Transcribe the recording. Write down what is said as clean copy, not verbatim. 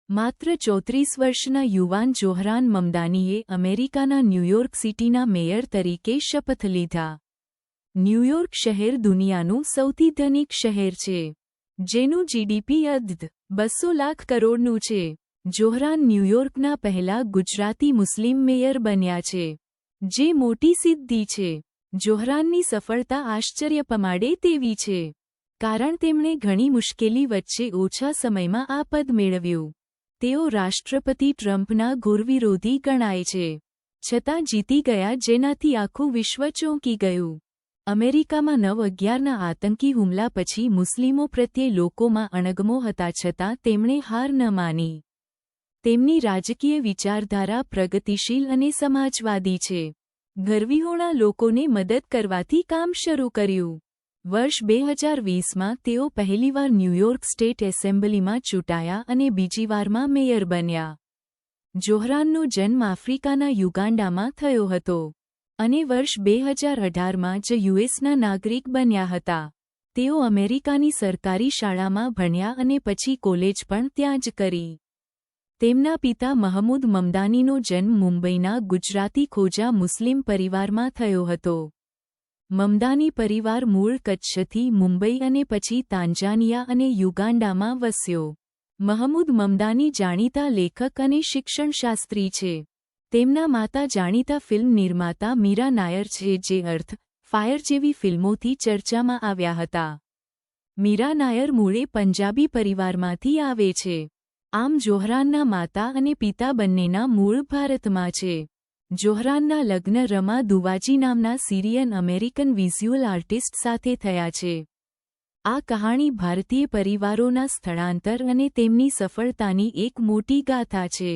માત્ર 34 વર્ષના યુવાન જોહરાન મમદાનીએ અમેરિકાના ન્યૂયોર્ક સિટીના મેયર તરીકે શપથ લીધા. ન્યૂયોર્ક શહેર દુનિયાનું સૌથી ધનિક શહેર છે, જેનું જીડીપી $200 લાખ કરોડનું છે. જોહરાન ન્યૂયોર્કના પહેલા ગુજરાતી મુસ્લિમ મેયર બન્યા છે, જે મોટી સિદ્ધિ છે. જોહરાનની સફળતા આશ્ચર્ય પમાડે તેવી છે, કારણ તેમણે ઘણી મુશ્કેલી વચ્ચે ઓછા સમયમાં આ પદ મેળવ્યું. તેઓ રાષ્ટ્રપતિ ટ્રમ્પના ઘોર વિરોધી ગણાય છે, છતાં જીતી ગયા, જેનાથી આખું વિશ્વ ચોંકી ગયું. અમેરિકામાં 9/11ના આતંકી હુમલા પછી મુસ્લિમો પ્રત્યે લોકોમાં અણગમો હતા, છતાં તેમણે હાર ન માની. તેમની રાજકીય વિચારધારા પ્રગતિશીલ અને સમાજવાદી છે. ગરવીહોણા લોકોને મદદ કરવાથી કામ શરૂ કર્યું. વર્ષ 2020માં તેઓ પહેલીવાર ન્યૂયોર્ક સ્ટેટ એસેમ્બલીમાં ચૂંટાયા અને બીજીવારમાં મેયર બન્યા. જોહરાનનો જન્મ આફ્રિકાના યુગાન્ડામાં થયો હતો અને વર્ષ 2018માં જ યુએસના નાગરિક બન્યા હતા. તેઓ અમેરિકાની સરકારી શાળામાં ભણ્યા અને પછી કોલેજ પણ ત્યાં જ કરી. તેમના પિતા મહમૂદ મમદાનીનો જન્મ મુંબઈના ગુજરાતી ખોજા મુસ્લિમ પરિવારમાં થયો હતો. મમદાની પરિવાર મૂળ કચ્છથી મુંબઈ અને પછી તાંજાનિયા અને યુગાન્ડામાં વસ્યો. મહમૂદ મમદાની જાણીતા લેખક અને શિક્ષણશાસ્ત્રી છે. તેમના માતા જાણીતા ફિલ્મ નિર્માતા મીરા નાયર છે, જે અર્થ, ફાયર જેવી ફિલ્મોથી ચર્ચામાં આવ્યા હતા. મીરા નાયર મૂળે પંજાબી પરિવારમાંથી આવે છે. આમ જોહરાનના માતા અને પિતા બંનેના મૂળ ભારતમાં છે. જોહરાનના લગ્ન રમા દુવાજી નામના સિરિયન અમેરિકન વિઝ્યુઅલ આર્ટિસ્ટ સાથે થયા છે. આ કહાણી ભારતીય પરિવારોના સ્થળાંતર અને તેમની સફળતાની એક મોટી ગાથા છે.